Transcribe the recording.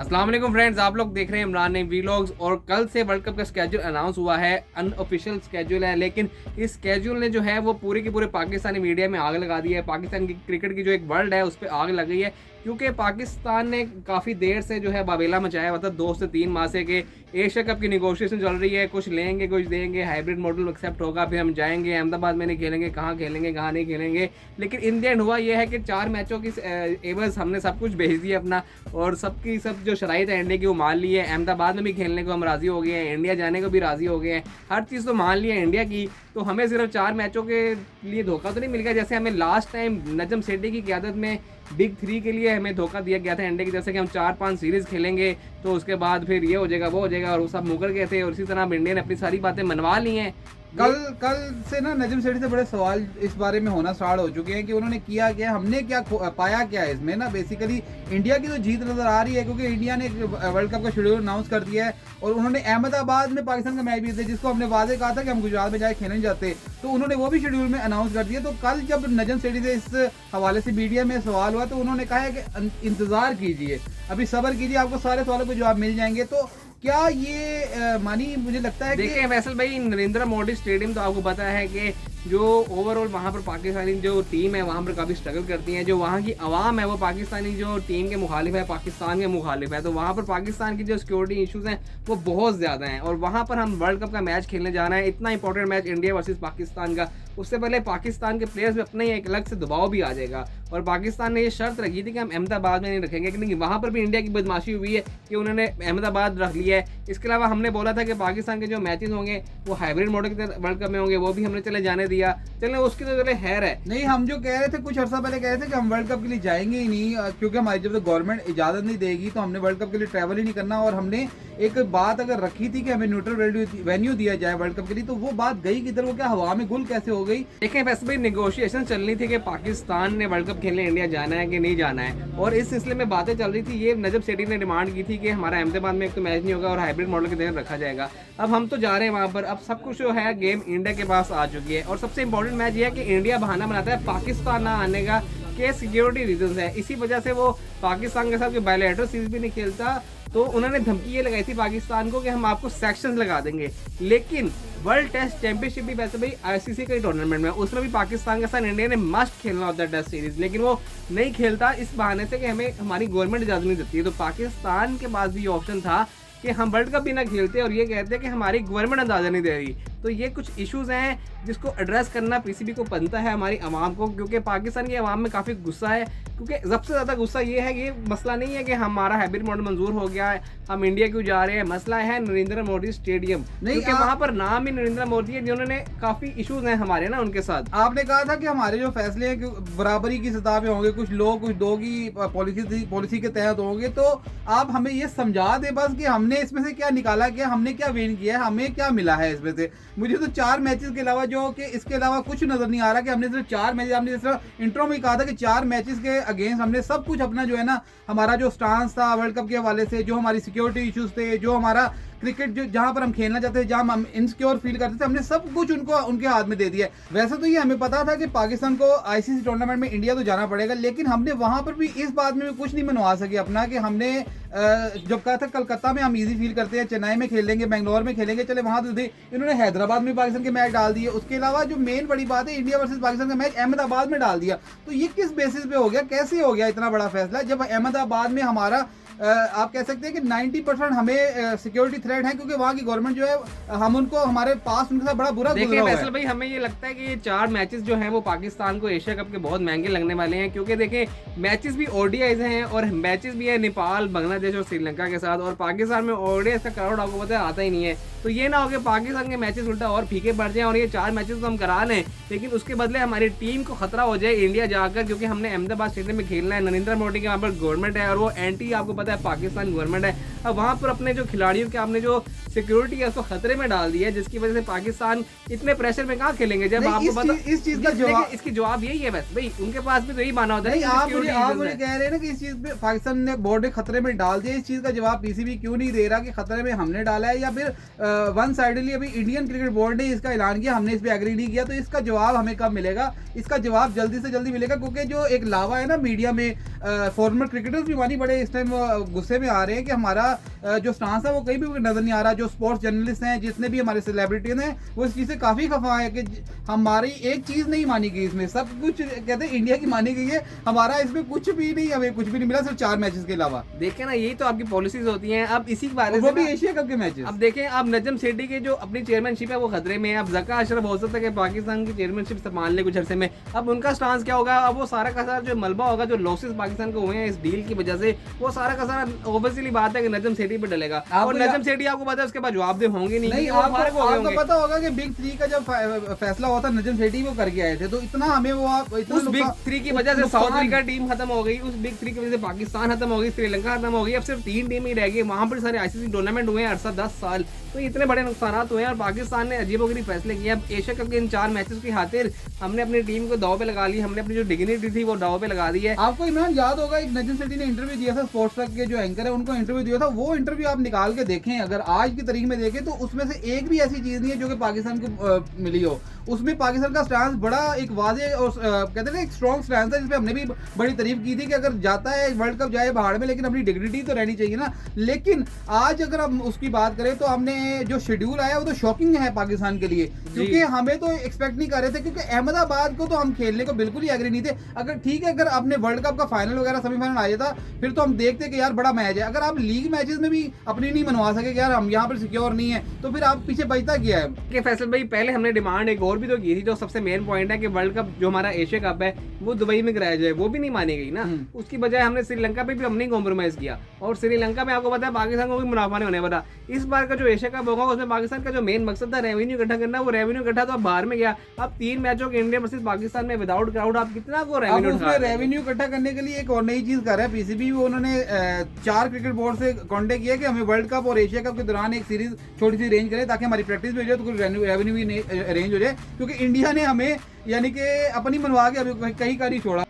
अस्सलाम वालेकुम फ्रेंड्स, आप लोग देख रहे हैं इमरान नईम वीलॉग्स। और कल से वर्ल्ड कप का स्केड्यूल अनाउंस हुआ है। अनऑफिशियल स्केड्यूल है, लेकिन इस स्केड्यूल ने जो है वो पूरे के पूरे पाकिस्तानी मीडिया में आग लगा दी है। पाकिस्तान की क्रिकेट की जो एक वर्ल्ड है उस पर आग लग गई है, क्योंकि पाकिस्तान ने काफ़ी देर से जो है बाबेला मचाया हुआ था। 2 से 3 माह से कि एशिया कप की निगोशिएशन चल रही है, कुछ लेंगे कुछ देंगे, हाइब्रिड मॉडल एक्सेप्ट होगा, फिर हम जाएंगे अहमदाबाद में नहीं खेलेंगे, कहाँ खेलेंगे कहाँ नहीं खेलेंगे। लेकिन इन द एंड हुआ यह है कि 4 मैचों की एवज हमने सब कुछ भेज दिया अपना, और सबकी सब जो शराइत है इंडिया की वो मान ली है। अहमदाबाद में भी खेलने को हम राज़ी हो गए हैं, इंडिया जाने को भी राज़ी हो गए हैं, हर चीज़ तो मान ली है इंडिया की। तो हमें सिर्फ 4 मैचों के लिए धोखा तो नहीं मिल गया, जैसे हमें लास्ट टाइम नजम सेठी की क़यादत में बिग 3 के लिए हमें धोखा दिया गया था इंडिया की, जैसे कि हम 4-5 सीरीज़ खेलेंगे तो उसके बाद फिर ये हो जाएगा वो हो जाएगा, और वो सब मुकर गए थे। और इसी तरह अब इंडिया ने अपनी सारी बातें मनवा ली हैं। कल से ना नजम सेठी से बड़े सवाल इस बारे में होना स्टार्ट हो चुके हैं कि उन्होंने किया क्या, हमने क्या पाया क्या है इसमें। ना बेसिकली इंडिया की तो जीत नजर आ रही है, क्योंकि इंडिया ने वर्ल्ड कप का शेड्यूल अनाउंस कर दिया है, और उन्होंने अहमदाबाद में पाकिस्तान का मैच भी दिया, जिसको हमने वादे कहा था कि हम गुजरात में जाए खेलने जाते, तो उन्होंने वो भी शेड्यूल में अनाउंस कर दिया। तो कल जब नजम सेठी से इस हवाले से मीडिया में सवाल हुआ तो उन्होंने कहा है कि इंतजार कीजिए, अभी सब्र कीजिए, आपको सारे सवालों के जवाब मिल जाएंगे। तो क्या ये मानी, मुझे लगता है देखिए फैसल भाई, नरेंद्र मोदी स्टेडियम तो आपको पता है कि जो ओवरऑल वहाँ पर पाकिस्तानी जो टीम है वहाँ पर काफ़ी स्ट्रगल करती है। जो वहाँ की आवाम है वो पाकिस्तानी जो टीम के मुखालिफ है, पाकिस्तान के मुखालिफ है। तो वहाँ पर पाकिस्तान की जो सिक्योरिटी इश्यूज़ हैं वो बहुत ज़्यादा हैं, और वहाँ पर हम वर्ल्ड कप का मैच खेलने जा रहे हैं, इतना important match India versus Pakistan का। उससे पहले पाकिस्तान के प्लेयर्स में अपना ही एक अलग से दबाव भी आ जाएगा, और पाकिस्तान ने ये शर्त रखी थी कि हम अहमदाबाद में नहीं रखेंगे, क्योंकि वहाँ पर भी इंडिया की बदमाशी हुई है कि उन्होंने अहमदाबाद रख लिया है। इसके अलावा हमने बोला था कि पाकिस्तान के जो मैचेस होंगे वो हाइब्रिड मॉडल के वर्ल्ड कप में होंगे, वो भी हमने चले जाने दिया। चले उसकी तो चले खैर है। नहीं, हम जो कह रहे थे कुछ अर्सा पहले कह रहे थे कि हम वर्ल्ड कप के लिए जाएंगे ही नहीं, क्योंकि हमारी जब तक गवर्नमेंट इजाजत नहीं देगी तो हमने वर्ल्ड कप के लिए ट्रैवल ही नहीं करना। और हमने एक बात अगर रखी थी कि हमें न्यूट्रल वेन्यू दिया जाए वर्ल्ड कप के लिए, तो वो बात गई किधर, वो क्या हवा में गुल कैसे हो गई। देखें वैसे भी निगोशिएशन चलनी थी कि पाकिस्तान ने वर्ल्ड कप खेलने इंडिया जाना है कि नहीं जाना है, और इस सिलसिले में बातें चल रही थी। ये नजम सेठी ने डिमांड की थी कि हमारा अहमदाबाद में एक तो मैच नहीं होगा और हाइब्रिड मॉडल के तहत रखा जाएगा। अब हम तो जा रहे हैं वहाँ पर, अब सब कुछ जो है गेम इंडिया के पास आ चुकी है। और सबसे इंपॉर्टेंट मैच ये है कि इंडिया बहाना बनाता है पाकिस्तान ना आने का के सिक्योरिटी रीजंस है, इसी वजह से वो पाकिस्तान के साथ जो बायलैटरल सीरीज भी नहीं खेलता। तो उन्होंने धमकी ये लगाई थी पाकिस्तान को कि हम आपको सेक्शंस लगा देंगे। लेकिन वर्ल्ड टेस्ट चैंपियनशिप भी वैसे भाई आईसीसी का टूर्नामेंट में, उसमें भी पाकिस्तान के साथ इंडिया ने मस्ट खेलना होता है टेस्ट सीरीज, लेकिन वो नहीं खेलता इस बहाने से कि हमें हमारी गवर्नमेंट इजाजत नहीं देती है। तो पाकिस्तान के पास भी ऑप्शन था कि हम वर्ल्ड कप भी ना खेलते, और ये कहते हैं कि हमारी गवर्नमेंट अंदाजा नहीं दे रही। तो ये कुछ इश्यूज हैं जिसको एड्रेस करना पीसीबी को बनता है, हमारी आवाम को, क्योंकि पाकिस्तान की आवाम में काफ़ी गुस्सा है। क्योंकि सबसे ज़्यादा गुस्सा ये है कि मसला नहीं है कि हमारा हाइब्रिड मॉडल मंजूर हो गया है, हम इंडिया क्यों जा रहे हैं, मसला है नरेंद्र मोदी स्टेडियम, क्योंकि वहाँ पर नाम ही नरेंद्र मोदी है, जिन्होंने काफ़ी इश्यूज हैं हमारे ना उनके साथ। आपने कहा था कि हमारे जो फैसले हैं बराबरी की सतह पे होंगे, कुछ लोग कुछ दो की पॉलिसी के तहत होंगे, तो आप हमें ये समझा दे बस कि हमने इसमें से क्या निकाला, क्या हमने क्या विन किया है, हमें क्या मिला है इसमें से। मुझे तो 4 मैचेस के अलावा जो कि इसके अलावा कुछ नजर नहीं आ रहा कि हमने सिर्फ 4 मैचेस, हमने जिस तरह इंट्रो में कहा था कि 4 मैचेस के अगेंस्ट हमने सब कुछ अपना जो है ना, हमारा जो स्टांस था वर्ल्ड कप के हवाले से, जो हमारी सिक्योरिटी इश्यूज थे, जो हमारा क्रिकेट जो जहां पर हम खेलना चाहते थे, जहां हम इनसिक्योर फील करते थे, हमने सब कुछ उनके हाथ में दे दिया है। वैसे तो ये हमें पता था कि पाकिस्तान को आईसीसी टूर्नामेंट में इंडिया तो जाना पड़ेगा, लेकिन हमने वहां पर भी इस बात में भी कुछ नहीं मनवा सके अपना, कि हमने जब कहा था कलकत्ता में हम इजी फील करते हैं, चेन्नई में खेलेंगे, बेंगलोर में खेलेंगे, चले वहां तो थे, इन्होंने हैदराबाद में पाकिस्तान के मैच डाल दिए। उसके अलावा जो मेन बड़ी बात है, इंडिया वर्सेस पाकिस्तान का मैच अहमदाबाद में डाल दिया। तो ये किस बेसिस पे हो गया, कैसे हो गया इतना बड़ा फैसला, जब अहमदाबाद में हमारा आप कह सकते हैं कि 90% हमें सिक्योरिटी थ्रेट है, क्योंकि वहाँ की गवर्नमेंट जो है, हम उनको हमारे पास उनके साथ बड़ा बुरा देखिए फैसल भाई, हमें ये लगता है कि ये 4 मैचेस जो हैं वो पाकिस्तान को एशिया कप के बहुत महंगे लगने वाले हैं, क्योंकि देखिए मैचेस भी ओडीआईज हैं और मैचेस भी है नेपाल, बांग्लादेश और श्रीलंका के साथ, और पाकिस्तान में ओडीआई का क्राउड आपको पता है आता ही नहीं है। तो ये ना हो कि पाकिस्तान के मैचेस उल्टा और फीके पड़ जाएं, और ये 4 मैचेस तो हम करा लें, लेकिन उसके बदले हमारी टीम को खतरा हो जाए इंडिया जाकर, क्योंकि हमने अहमदाबाद स्टेडियम में खेलना है। नरेंद्र मोदी के वहाँ पर गवर्नमेंट है, और वो एंटी आपको पता है पाकिस्तान गवर्नमेंट है। अब वहाँ पर अपने जो खिलाड़ियों के आपने जो सिक्योरिटी है उसको खतरे में डाल दिया है, जिसकी वजह से पाकिस्तान इतने प्रेशर में कहाँ खेलेंगे। जब आपको पता इस चीज का जवाब, इसकी जवाब यही है बस भाई, उनके पास भी तो यही माना होता है। आप मुझे कह रहे हैं ना कि इस चीज पे पाकिस्तान ने बोर्ड खतरे में डाल दिया, इस चीज का जवाब पीसीबी क्यों नहीं दे रहा कि खतरे में हमने डाला है, या फिर वन साइडली अभी इंडियन क्रिकेट बोर्ड ने इसका ऐलान किया, हमने इस पे एग्री नहीं किया। तो इसका जवाब हमें कब मिलेगा, इसका जवाब जल्दी से जल्दी मिलेगा, क्योंकि जो एक लावा है ना मीडिया में फॉर्मर क्रिकेटर्स भी मानी बड़े इस टाइम गुस्से में आ रहे हैं कि हमारा जो स्टांस है वो कहीं भी नजर नहीं आ रहा। जो स्पोर्ट्स जर्नलिस्ट हैं, जितने भी हमारे सेलिब्रिटीज हैं, वो इस चीज़ से काफ़ी खफा है कि हमारी एक चीज़ नहीं मानी गई, इसमें सब कुछ कहते हैं इंडिया की मानी गई है, हमारा इसमें कुछ भी नहीं, हमें कुछ भी नहीं मिला सिर्फ 4 मैचेस के अलावा। देखें ना, यही तो आपकी पॉलिसीज होती हैं। अब इसी के बारे वो में भी एशिया कप के मैचेस। अब देखें, अब नजम सेठी के जो अपनी चेयरमैनशिप है वो खतरे में है। अब जका अशरफ हो सकता है कि पाकिस्तान की चेयरमैनशिप संभाल ले कुछ अरसे में। अब उनका स्टांस क्या होगा? अब वो सारा का सारा जो मलबा होगा, जो लॉसेस पाकिस्तान को हुए हैं इस डील की वजह से, वो सारा का सारा ऑब्वियसली बात है कि नजम सेठी पे डलेगा। और नजम सेठी आपको पता है उसके बाद जवाबदेह होंगे नहीं। आपको पता होगा कि बिग 3 का जब फैसला हुआ था नजम सेठी वो करके आए थे, तो इतना हमें वो उस बिग 3 की वजह से साउथ अफ्रीका टीम खत्म हो गई, उस बिग 3 की वजह से पाकिस्तान खत्म हो गई, श्रीलंका खत्म हो गई, अब सिर्फ 3 टीम ही रह गई। वहां पर सारे आईसीसी टूर्नामेंट हुए हैं अरसा 10 साल, तो इतने बड़े नुकसान हुए हैं और पाकिस्तान ने अजीबोगरीब फैसले किए। अब एशिया कप के इन 4 मैचेस की खातिर हमने अपनी टीम को दाव पे लगा ली, हमने अपनी जो डिग्निटी थी वो दाव पे लगा दी है। आपको इमरान याद होगा एक नजम सेठी ने इंटरव्यू दिया था, स्पोर्ट्स ट्रक के जो एंकर है उनको इंटरव्यू दिया था, वो इंटरव्यू आप निकाल के देखें, अगर आज की तारीख में देखें तो उसमें से एक भी ऐसी चीज नहीं है जो कि पाकिस्तान को मिली हो। उसमें पाकिस्तान का स्टांस बड़ा एक वाजे और कहते हैं ना एक स्ट्रॉन्ग स्टांस है, जिसपे हमने भी बड़ी तारीफ की थी कि अगर जाता है वर्ल्ड कप जाए बाहर में, लेकिन अपनी डिग्निटी तो रहनी चाहिए ना। लेकिन आज अगर हम उसकी बात करें तो हमने जो शेड्यूल आया वो तो शॉकिंग है पाकिस्तान के लिए, क्योंकि हमें तो एक्सपेक्ट नहीं कर रहे थे, क्योंकि अहमदाबाद को तो हम खेलने को बिल्कुल ही एग्री नहीं थे। अगर ठीक है, अगर आपने वर्ल्ड कप का फाइनल वगैरह सेमीफाइनल आ जाता फिर तो हम देखते कि यार बड़ा मैच है। अगर आप लीग मैचेस में भी अपनी नहीं मनवा सके कि यार हम यहाँ पर सिक्योर नहीं है, तो फिर आप पीछे बचता गया है। कि फैसल भाई, पहले हमने डिमांड एक और भी तो की थी, जो सबसे मेन पॉइंट है कि वर्ल्ड कप जो हमारा एशिया कप है वो दुबई में कराया जाए, वो भी नहीं मानी गई ना। उसकी बजाय हमने श्रीलंका पे भी हमने कॉम्प्रोमाइज किया, और श्रीलंका में आपको पता है पाकिस्तान को भी मुनाफा नहीं होने वाला। इस बार का जो एशिया कप होगा उसमें पाकिस्तान का जो मेन मकसद था रेवेन्यू इकट्ठा करना, वो रेवेन्यू इकट्ठा तो अब बाहर में गया। अब 3 मैचों के इंडिया वर्सेस पाकिस्तान में विदाउट क्राउड आप कितना को रेवेन्यू इकट्ठा करने के लिए एक और नई चीज कर रहा है पीसीबी। उन्होंने 4 क्रिकेट बोर्ड से कॉन्टेक्ट किया कि हमें वर्ल्ड कप और एशिया कप के दौरान एक सीरीज छोटी सी अरेंज करें ताकि हमारी प्रैक्टिस भी हो जाए, तो कुछ रेवेन्यू भी अरेंज हो जाए, क्योंकि इंडिया ने हमें यानी कि अपनी मनवा के अभी कहीं का नहीं छोड़ा।